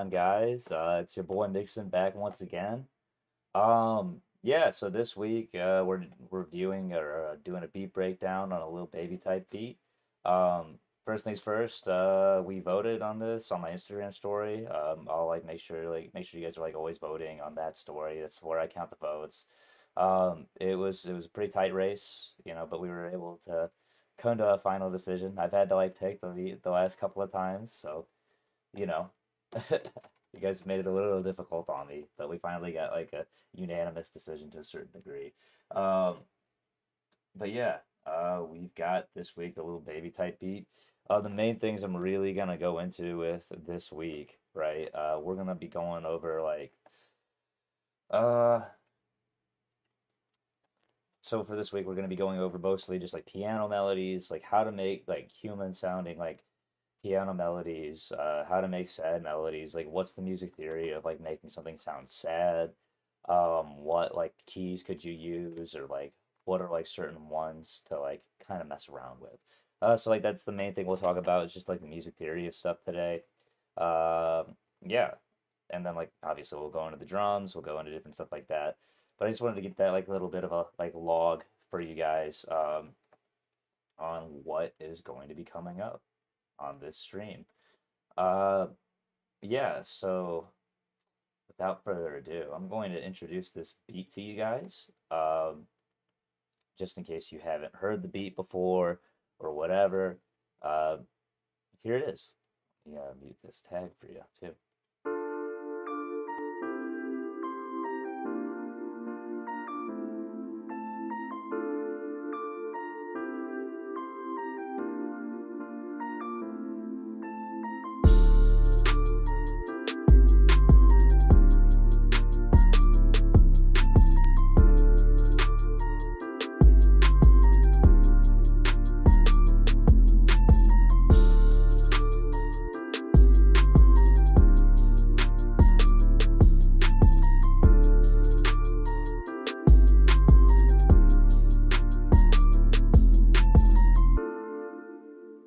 on, guys? It's your boy Mixon back once again. Yeah, so this week we're reviewing or doing a beat breakdown on a little baby type beat. First things first, we voted on this on my Instagram story. I'll make sure you guys are like always voting on that story. That's where I count the votes. It was a pretty tight race, but we were able to come to a final decision. I've had to like pick the last couple of times, so you know, you guys made it a little difficult on me, but we finally got like a unanimous decision to a certain degree. Um, but yeah, we've got this week a little baby type beat. The main things I'm really gonna go into with this week, right? We're gonna be going over uh, so for this week we're gonna be going over mostly just like piano melodies, like how to make like human sounding like piano melodies, how to make sad melodies, like what's the music theory of like making something sound sad, what like keys could you use, or like what are like certain ones to like kind of mess around with. So like that's the main thing we'll talk about is just like the music theory of stuff today. Yeah, and then like obviously we'll go into the drums, we'll go into different stuff like that. But I just wanted to get that like little bit of a like log for you guys on what is going to be coming up on this stream. Uh, yeah, so without further ado, I'm going to introduce this beat to you guys. Just in case you haven't heard the beat before or whatever. Uh, Here it is. Yeah, mute this tag for you too.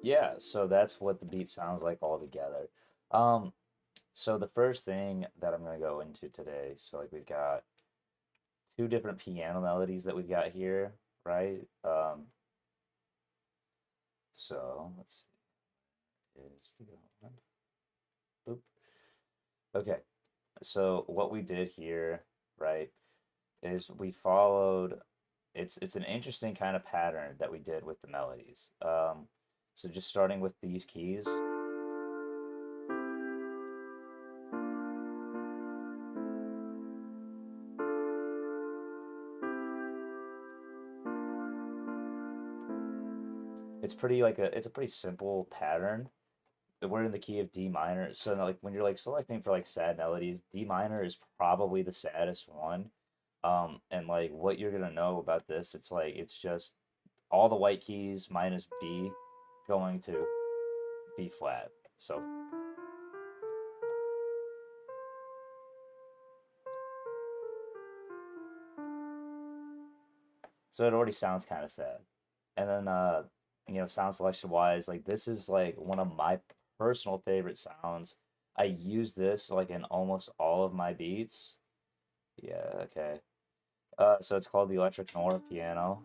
Yeah, so that's what the beat sounds like all together. Um, so the first thing that I'm gonna go into today, so like we've got two different piano melodies that we've got here, right? So let's see, is the one. Boop. Okay, so what we did here, right, is we followed. It's an interesting kind of pattern that we did with the melodies. So just starting with these keys. It's a pretty simple pattern. We're in the key of D minor, so like when you're like selecting for like sad melodies, D minor is probably the saddest one. And like what you're gonna know about this, it's like it's just all the white keys minus B going to B flat. So it already sounds kind of sad. And then sound selection wise, like this is like one of my personal favorite sounds. I use this like in almost all of my beats. Yeah, okay. So it's called the electric Nora piano.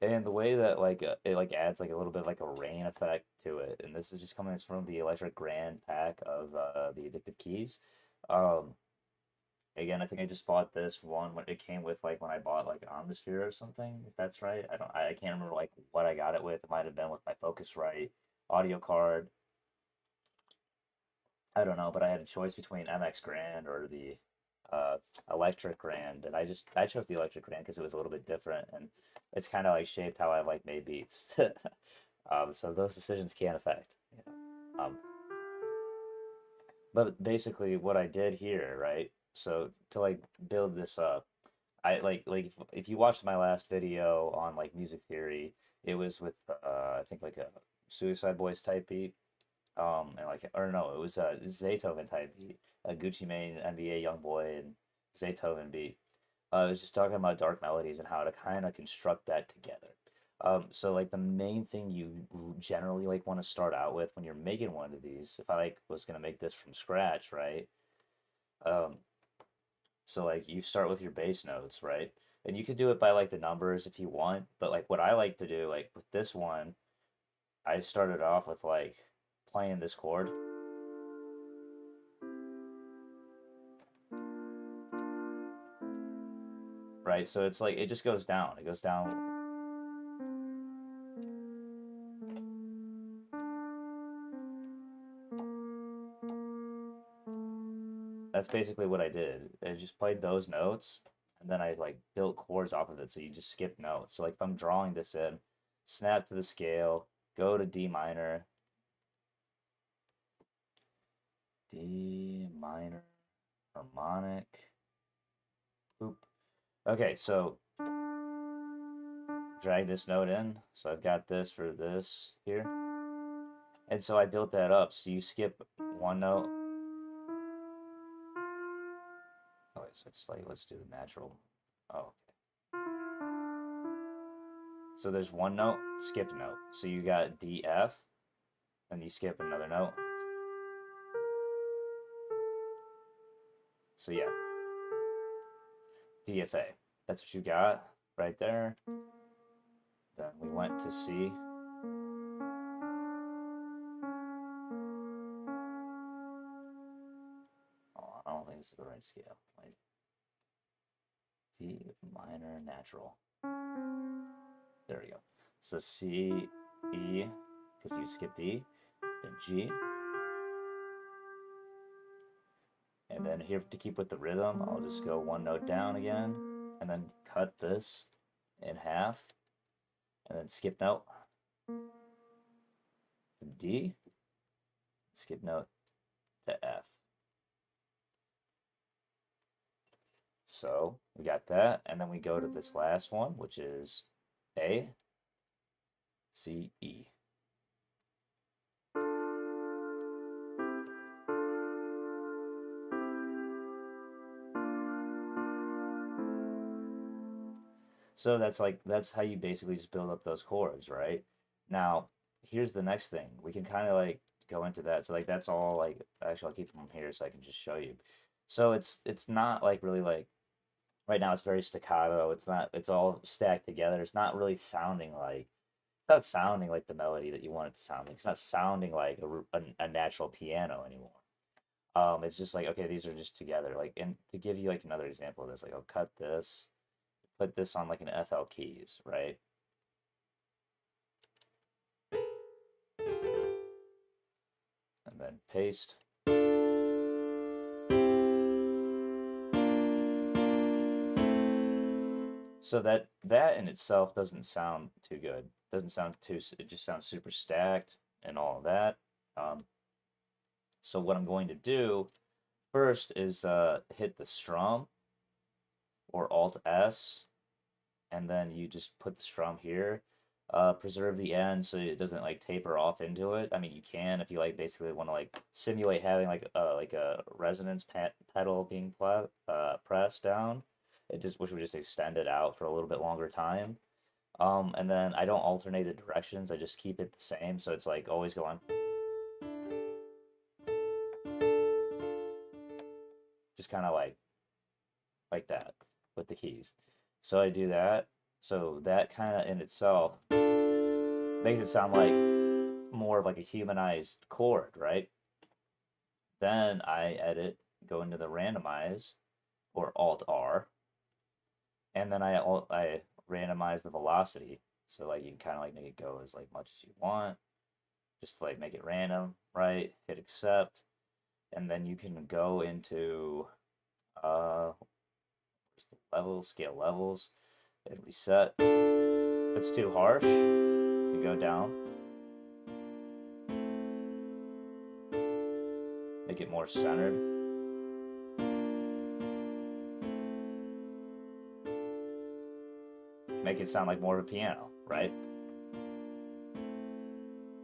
And the way that like it like adds like a little bit like a rain effect to it, and this is just coming from the electric grand pack of the addictive keys. Um, Again, I think I just bought this one when it came with like when I bought like Omnisphere or something. If that's right, I can't remember like what I got it with. It might have been with my Focusrite audio card. I don't know, but I had a choice between MX Grand or the uh, Electric Grand, and I chose the Electric Grand because it was a little bit different, and it's kind of like shaped how I like made beats. So those decisions can affect. But basically, what I did here, right? So to like build this up, I if you watched my last video on like music theory, it was with I think like a Suicide Boys type beat. And like, or no, it was a Zaytoven type beat, a Gucci Mane, NBA Youngboy, and Zaytoven beat. I was just talking about dark melodies and how to kind of construct that together. So like the main thing you generally like want to start out with when you're making one of these, if I like was gonna make this from scratch, right? Um, so like you start with your bass notes, right? And you could do it by like the numbers if you want, but like what I like to do, like with this one, I started off with like playing this chord, right? So it's like it just goes down. It goes down. That's basically what I did. I just played those notes and then I like built chords off of it. So you just skip notes. So like if I'm drawing this in, snap to the scale, go to D minor, D minor, harmonic, boop. Okay, so drag this note in. So I've got this for this here. And so I built that up. So you skip one note. Okay, so it's like, let's do the natural. Oh, so there's one note, skip a note. So you got D, F, and you skip another note. So yeah, DFA. That's what you got right there. Then we went to C. Oh, I don't think this is the right scale. Wait. D minor natural. There we go. So C, E, because you skipped E, then G. And then here to keep with the rhythm, I'll just go one note down again, and then cut this in half, and then skip note to D, skip note to F. So we got that, and then we go to this last one, which is A, C, E. So that's how you basically just build up those chords, right? Now, here's the next thing. We can kind of like go into that. So like that's all like actually I'll keep them here so I can just show you. So it's not like really like right now it's very staccato. It's all stacked together. It's not really sounding like it's not sounding like the melody that you want it to sound like. It's not sounding like a natural piano anymore. It's just like okay, these are just together. Like and to give you like another example of this, like I'll cut this, put this on like an FL keys, right? And then paste. So that in itself doesn't sound too good. Doesn't sound too. It just sounds super stacked and all of that. Um, so what I'm going to do first is hit the strum or Alt S, and then you just put the strum here. Preserve the end so it doesn't like taper off into it. I mean, you can if you like basically want to like simulate having like a resonance pedal being pressed down. It just which would just extend it out for a little bit longer time. And then I don't alternate the directions. I just keep it the same, so it's like always going just kind of like that with the keys. So I do that. So that kind of in itself makes it sound like more of like a humanized chord, right? Then I edit, go into the randomize or Alt R, and then I randomize the velocity. So like you can kind of like make it go as like much as you want, just to like make it random, right? Hit accept, and then you can go into where's the levels, scale levels, and reset. If it's too harsh, you go down. Make it more centered. Make it sound like more of a piano, right?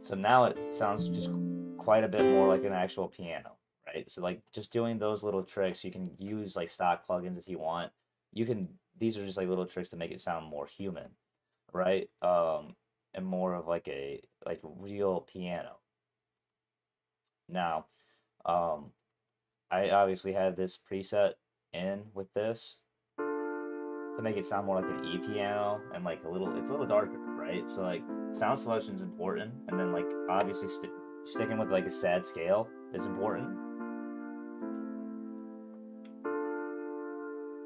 So now it sounds just quite a bit more like an actual piano, right? So like just doing those little tricks, you can use like stock plugins if you want. You can these are just like little tricks to make it sound more human, right? And more of like a like real piano. Now, um, I obviously had this preset in with this to make it sound more like an E piano and like a little, it's a little darker, right? So like sound selection is important, and then like obviously sticking with like a sad scale is important.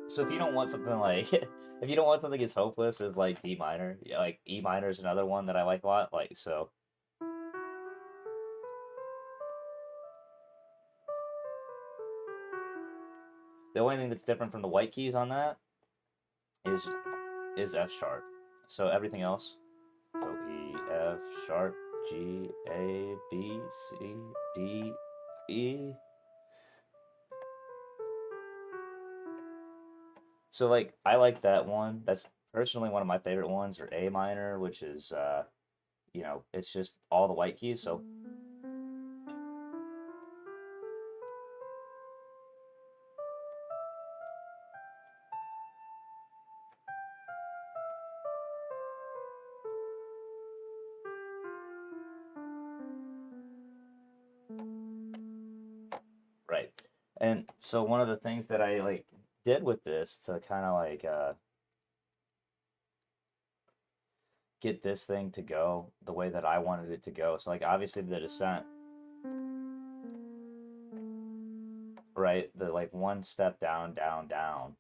So if you don't want something like, if you don't want something as hopeless as like D minor, yeah, like E minor is another one that I like a lot. Like so, the only thing that's different from the white keys on that is F sharp. So everything else, so E, F sharp, G, A, B, C, D, E. So like I like that one. That's personally one of my favorite ones, or A minor, which is you know, it's just all the white keys. So right. And so one of the things that I like did with this to kind of like get this thing to go the way that I wanted it to go. So like obviously the descent, right? The like one step down, down, down.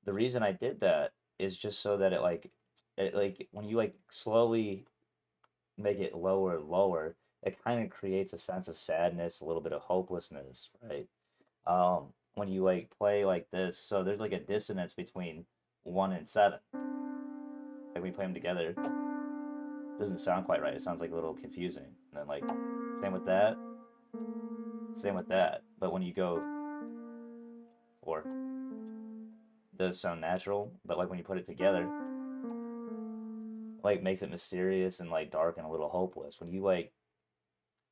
The reason I did that is just so that it like when you like slowly make it lower and lower, it kind of creates a sense of sadness, a little bit of hopelessness, right? When you like play like this, so there's like a dissonance between 1 and 7. Like when we play them together, doesn't sound quite right. It sounds like a little confusing. And then like same with that, same with that. But when you go 4, it does sound natural. But like when you put it together, like makes it mysterious and like dark and a little hopeless. When you like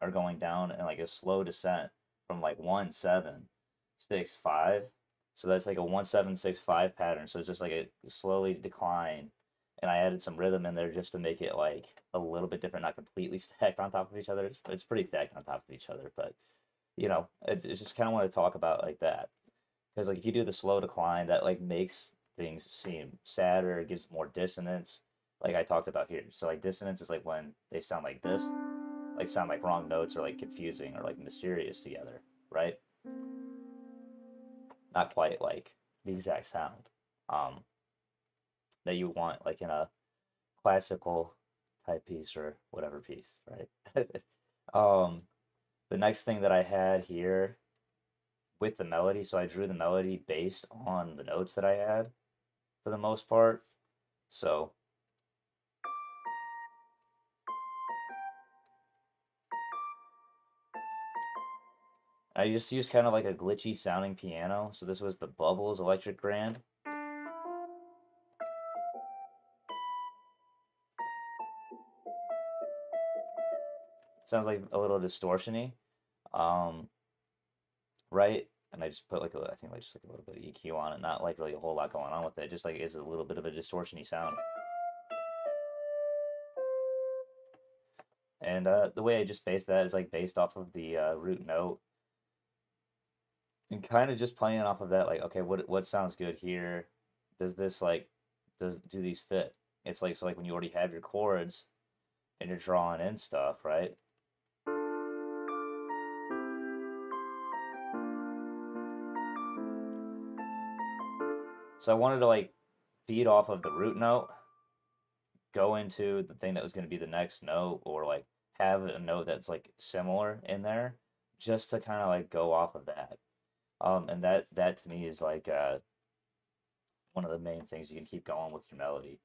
are going down in like a slow descent from like 1 7 6 5. So that's like a 1 7 6 5 pattern. So it's just like a slowly decline. And I added some rhythm in there just to make it like a little bit different, not completely stacked on top of each other. It's pretty stacked on top of each other, but you know, it's just kind of want to talk about like that. Because like if you do the slow decline, that like makes things seem sadder, it gives more dissonance, like I talked about here. So like dissonance is like when they sound like this, like sound like wrong notes or like confusing or like mysterious together, right? Not quite like the exact sound that you want like in a classical type piece or whatever piece, right? um, the next thing that I had here with the melody, so I drew the melody based on the notes that I had for the most part. So I just used kind of like a glitchy sounding piano. So this was the Bubbles Electric Grand. Sounds like a little distortiony, um, right? And I just put like I think like just like a little bit of EQ on it, not like really a whole lot going on with it. Just like it's a little bit of a distortiony sound. And the way I just based that is like based off of the root note and kind of just playing off of that. Like, okay, what sounds good here? Does this like do these fit? It's like so like when you already have your chords and you're drawing in stuff, right? So I wanted to like feed off of the root note, go into the thing that was going to be the next note, or like have a note that's like similar in there, just to kind of like go off of that. And that to me is like one of the main things you can keep going with your melody,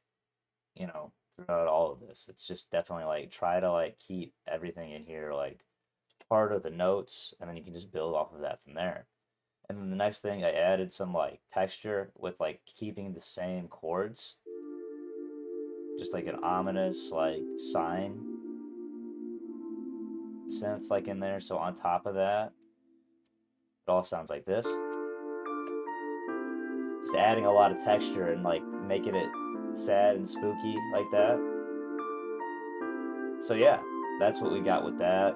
you know, throughout all of this. It's just definitely like try to like keep everything in here like part of the notes, and then you can just build off of that from there. And then the next thing I added some like texture with like keeping the same chords, just like an ominous like sine synth like in there. So on top of that, it all sounds like this. Just adding a lot of texture and like making it sad and spooky like that. So yeah, that's what we got with that.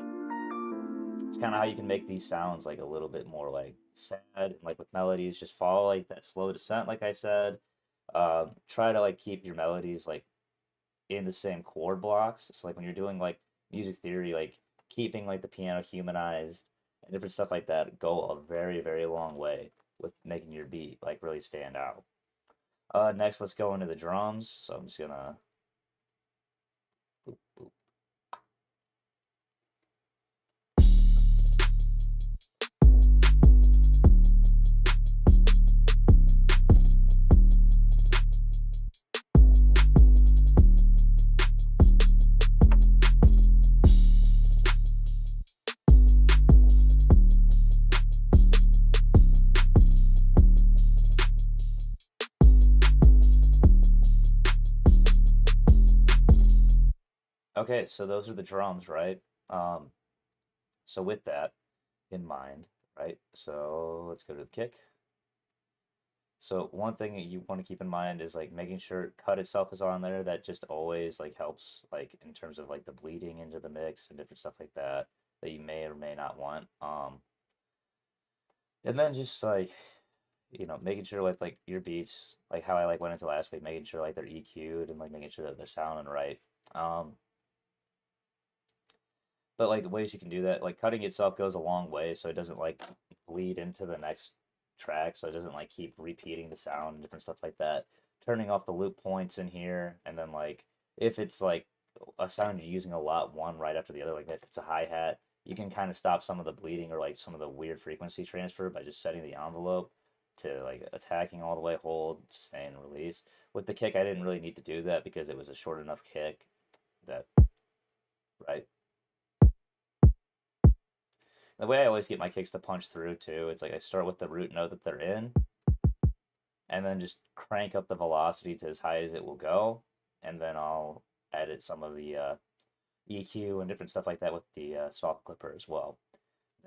It's kind of how you can make these sounds like a little bit more like sad, like with melodies, just follow like that slow descent, like I said. Try to like keep your melodies like in the same chord blocks. So like when you're doing like music theory, like keeping like the piano humanized and different stuff like that go a very, very long way with making your beat like really stand out. Next, let's go into the drums. So I'm just gonna boop, boop. Okay, so those are the drums, right? Um, so with that in mind, right? So let's go to the kick. So one thing that you want to keep in mind is like making sure cut itself is on there. That just always like helps like in terms of like the bleeding into the mix and different stuff like that that you may or may not want. And then just like making sure like your beats, like how I like went into last week, making sure like they're EQ'd and like making sure that they're sounding right. Um, but like the ways you can do that, like cutting itself goes a long way, so it doesn't like bleed into the next track, so it doesn't like keep repeating the sound and different stuff like that. Turning off the loop points in here, and then like if it's like a sound you're using a lot, one right after the other, like if it's a hi-hat, you can kind of stop some of the bleeding or like some of the weird frequency transfer by just setting the envelope to like attacking all the way, hold, sustain, release. With the kick, I didn't really need to do that because it was a short enough kick that, right? The way I always get my kicks to punch through too, it's like I start with the root note that they're in, and then just crank up the velocity to as high as it will go, and then I'll edit some of the EQ and different stuff like that with the soft clipper as well.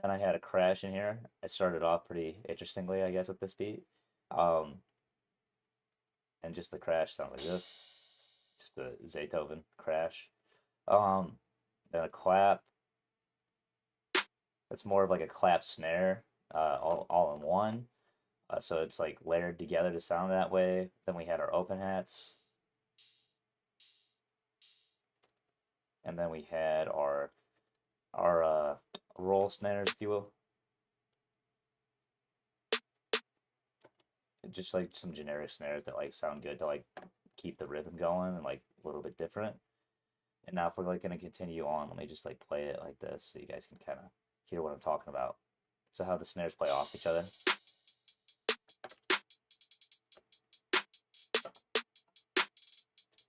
Then I had a crash in here. I started off pretty interestingly, I guess, with this beat. Um, and just the crash sounds like this. Just a Beethoven crash. Um, then a clap. It's more of like a clap snare, all in one. So it's like layered together to sound that way. Then we had our open hats. And then we had our roll snares, if you will. Just like some generic snares that like sound good to like keep the rhythm going and like a little bit different. And now if we're like gonna continue on, let me just like play it like this so you guys can kind of hear what I'm talking about. So how the snares play off each other.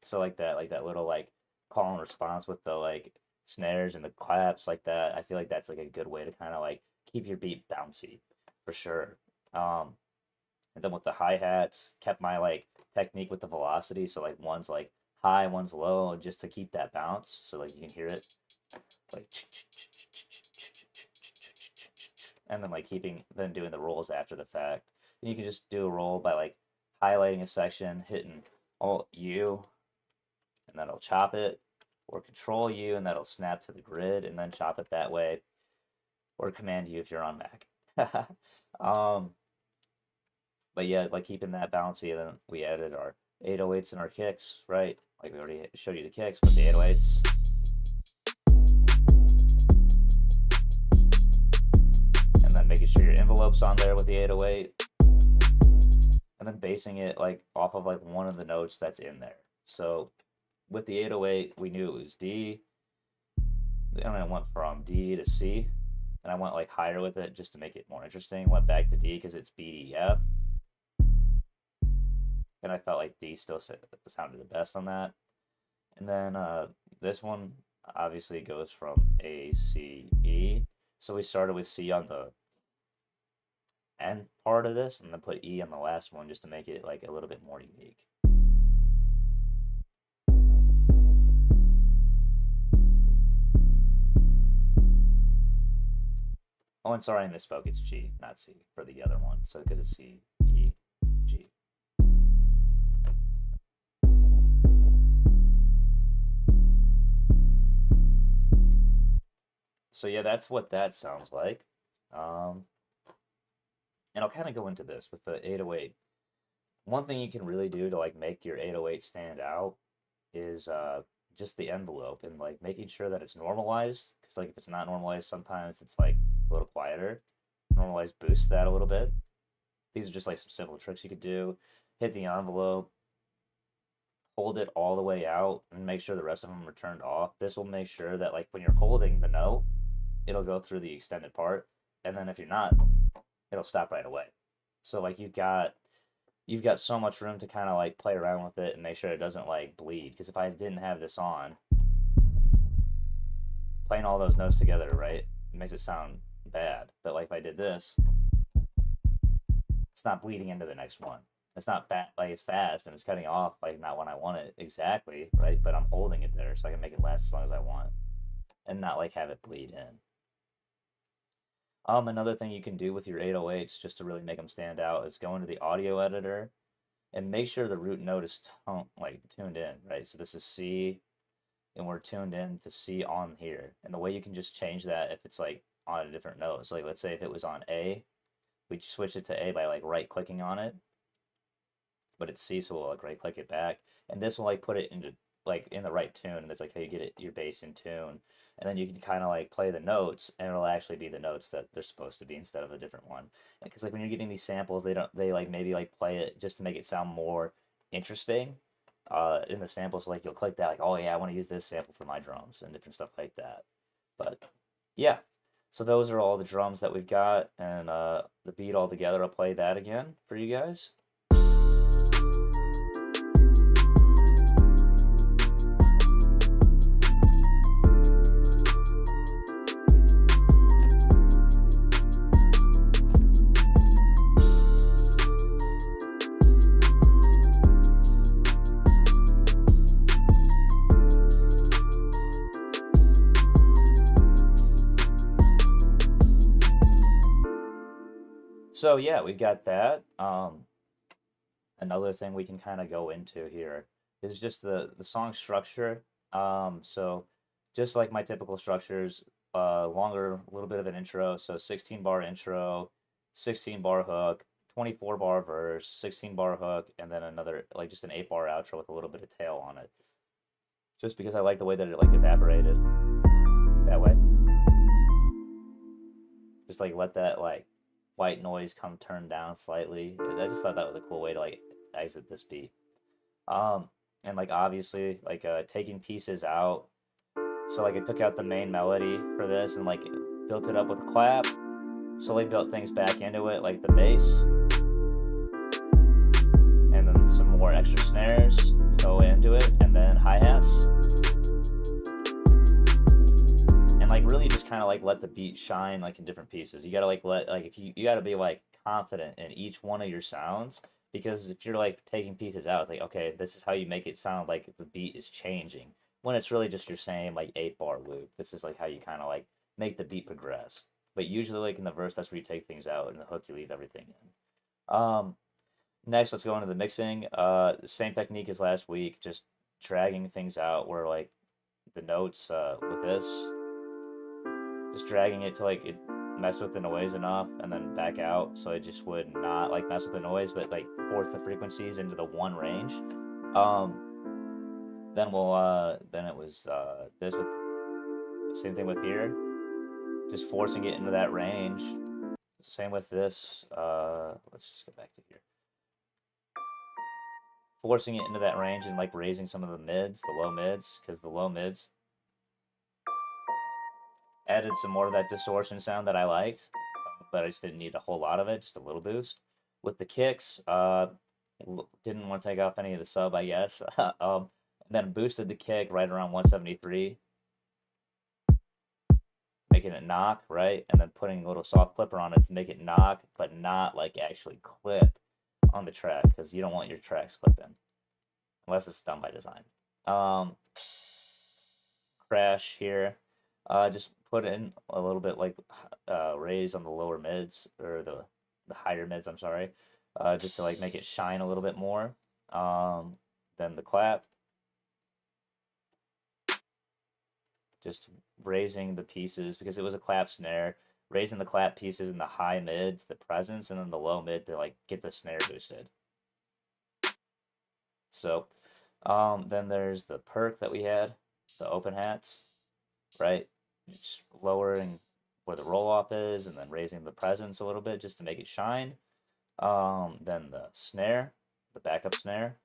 So like that little like call and response with the like snares and the claps like that. I feel like that's like a good way to kind of like keep your beat bouncy for sure. And then with the hi-hats, kept my like technique with the velocity. So like one's like high, one's low, just to keep that bounce. So like you can hear it like, and then like then doing the rolls after the fact. And you can just do a roll by like highlighting a section, hitting Alt U, and that'll chop it, or Control U, and that'll snap to the grid, and then chop it that way, or Command U if you're on Mac. But yeah, like keeping that bouncy, and then we added our 808s and our kicks, right? Like we already showed you the kicks, but the 808s. And then making sure your envelope's on there with the 808. And then basing it like off of like one of the notes that's in there. So with the 808, we knew it was D. And I went from D to C. And I went like higher with it just to make it more interesting. Went back to D because it's B, D, F. And I felt like D still sounded the best on that. And then this one obviously goes from A, C, E. So we started with C on the end part of this, and then put E on the last one just to make it like a little bit more unique. Oh, and sorry, I misspoke. It's G, not C for the other one. So because it's C, E, G. So yeah, that's what that sounds like. Um, and I'll kind of go into this with the 808. One thing you can really do to like make your 808 stand out is just the envelope and like making sure that it's normalized. Because like if it's not normalized, sometimes it's like a little quieter. Normalize boost that a little bit. These are just like some simple tricks you could do. Hit the envelope, hold it all the way out, and make sure the rest of them are turned off. This will make sure that like when you're holding the note, it'll go through the extended part, and then if you're not, it'll stop right away. So like you've got so much room to kind of like play around with it and make sure it doesn't like bleed. Because if I didn't have this on, playing all those notes together, right, it makes it sound bad. But like if I did this, it's not bleeding into the next one. It's not like it's fast and it's cutting off like not when I want it exactly, right? But I'm holding it there so I can make it last as long as I want and not like have it bleed in. Another thing you can do with your 808s just to really make them stand out is go into the audio editor and make sure the root note is tuned in, right? So this is C, and we're tuned in to C on here. And the way you can just change that if it's like on a different note. So like let's say if it was on A, we switch it to A by like right clicking on it, but it's C, so we'll like right click it back, and this will like put it into like in the right tune, and it's like how you get your bass in tune, and then you can kind of like play the notes, and it'll actually be the notes that they're supposed to be instead of a different one. Because like when you're getting these samples, they like maybe like play it just to make it sound more interesting in the samples. So, like you'll click that like, oh yeah, I want to use this sample for my drums and different stuff like that. But yeah, so those are all the drums that we've got, and the beat all together. I'll play that again for you guys. So yeah, we've got that. Another thing we can kind of go into here is just the song structure. So just like my typical structures, longer, a little bit of an intro. So 16 bar intro, 16 bar hook, 24 bar verse, 16 bar hook, and then another like just an 8 bar outro with a little bit of tail on it. Just because I like the way that it like evaporated that way. Just like let that like white noise come turn down slightly. I just thought that was a cool way to like exit this beat. And like obviously like taking pieces out. So like I took out the main melody for this and like built it up with a clap. Slowly built things back into it, like the bass. And then some more extra snares go into it, and then hi-hats. And like really just kind of like let the beat shine like in different pieces. You gotta like if you gotta be like confident in each one of your sounds, because if you're like taking pieces out, it's like, okay, this is how you make it sound like the beat is changing, when it's really just your same like 8 bar loop. This is like how you kind of like make the beat progress. But usually like in the verse, that's where you take things out, and the hook you leave everything in. Next, let's go into the mixing. Same technique as last week, just dragging things out where like the notes with this, just dragging it to like it mess with the noise enough and then back out, so it just would not like mess with the noise, but like force the frequencies into the one range. Then it was this with same thing with here, just forcing it into that range. Same with this. Let's just go back to here. Forcing it into that range and like raising some of the mids, the low mids, because the low mids added some more of that distortion sound that I liked, but I just didn't need a whole lot of it, just a little boost. With the kicks, didn't want to take off any of the sub, I guess. And then boosted the kick right around 173, making it knock, right? And then putting a little soft clipper on it to make it knock, but not like actually clip on the track, because you don't want your tracks clipping unless it's done by design. Crash here, just put in a little bit like raise on the lower mids, or the higher mids, I'm sorry, just to like make it shine a little bit more. Then the clap, just raising the pieces because it was a clap snare, raising the clap pieces in the high mid to the presence, and then the low mid to like get the snare boosted. So then there's the perk that we had, the open hats, right? Just lowering where the roll off is and then raising the presence a little bit just to make it shine. Then the snare, the backup snare.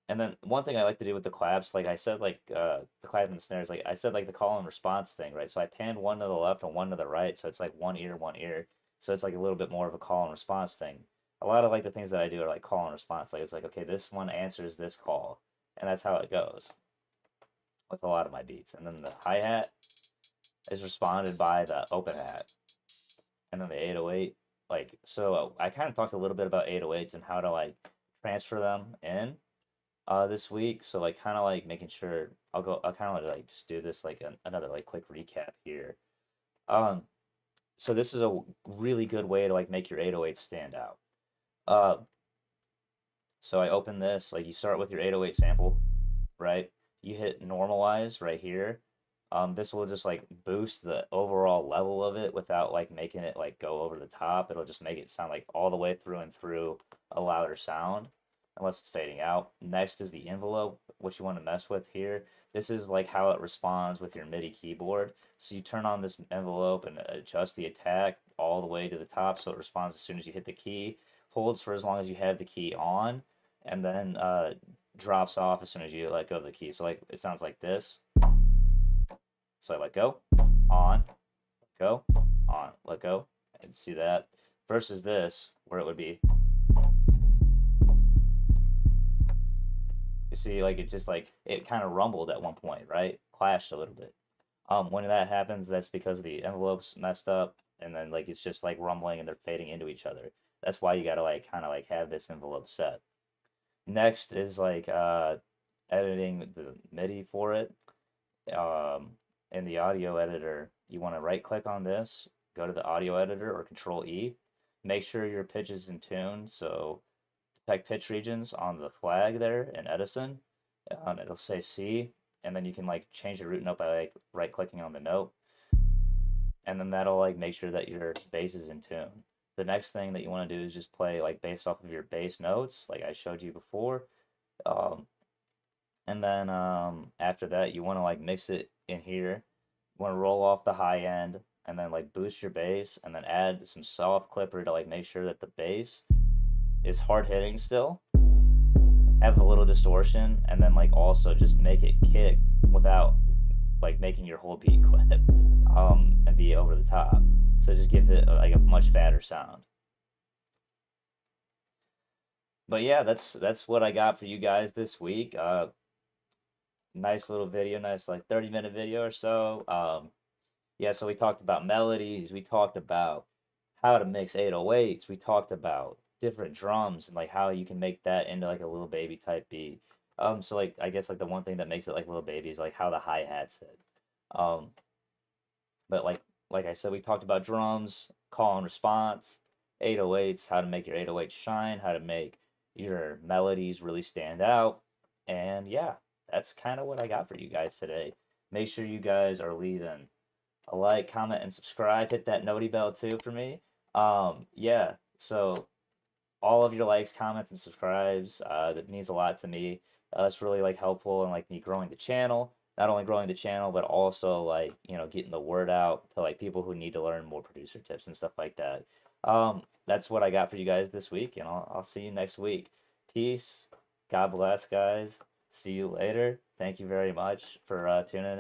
And then one thing I like to do with the claps, like I said, like the clap and the snares, like I said, like the call and response thing, right? So I panned one to the left and one to the right, so it's like one ear, one ear. So it's like a little bit more of a call and response thing. A lot of like the things that I do are like call and response. Like it's like, okay, this one answers this call, and that's how it goes with a lot of my beats. And then the hi-hat is responded by the open hat, and then the 808. Like so, I kind of talked a little bit about 808s and how to like transfer them in this week. So like kind of like making sure I'll kind of like just do this like another like quick recap here. Um, so this is a really good way to like make your 808 stand out. Uh, so I open this, like you start with your 808 sample, right? You hit normalize right here. This will just like boost the overall level of it without like making it like go over the top. It'll just make it sound like all the way through and through a louder sound unless it's fading out. Next is the envelope, what you want to mess with here. This is like how it responds with your MIDI keyboard. So you turn on this envelope and adjust the attack all the way to the top so it responds as soon as you hit the key, holds for as long as you have the key on, and then drops off as soon as you let go of the key. So like it sounds like this. So I let go, on, let go, on, let go, and see that versus this where it would be. You see, like it just like it kind of rumbled at one point, right? Clashed a little bit. When that happens, that's because the envelope's messed up, and then like it's just like rumbling and they're fading into each other. That's why you gotta like kind of like have this envelope set. Next is like editing the MIDI for it. Um, in the audio editor, you want to right click on this, go to the audio editor or Control E. Make sure your pitch is in tune. So detect pitch regions on the flag there in Edison. It'll say C, and then you can like change the root note by like right clicking on the note, and then that'll like make sure that your bass is in tune. The next thing that you want to do is just play like based off of your bass notes, like I showed you before. Um, and then after that, you want to like mix it in here. You want to roll off the high end and then like boost your bass and then add some soft clipper to like make sure that the bass is hard hitting still. Have a little distortion and then like also just make it kick without like making your whole beat clip and be over the top. So just give it like a much fatter sound. But yeah, that's what I got for you guys this week. Nice little video, nice like 30-minute video or so. Yeah, so we talked about melodies, we talked about how to mix 808s, we talked about different drums and like how you can make that into like a little baby type beat. So like I guess like the one thing that makes it like little baby is like how the hi-hats hit. Um, but like I said, we talked about drums, call and response, 808s, how to make your 808s shine, how to make your melodies really stand out. And yeah, that's kind of what I got for you guys today. Make sure you guys are leaving a like, comment, and subscribe. Hit that noti bell too for me. Yeah, so all of your likes, comments, and subscribes, that means a lot to me. It's really like helpful in like me growing the channel. Not only growing the channel, but also like, you know, getting the word out to like people who need to learn more producer tips and stuff like that. That's what I got for you guys this week, and I'll see you next week. Peace. God bless, guys. See you later. Thank you very much for tuning in.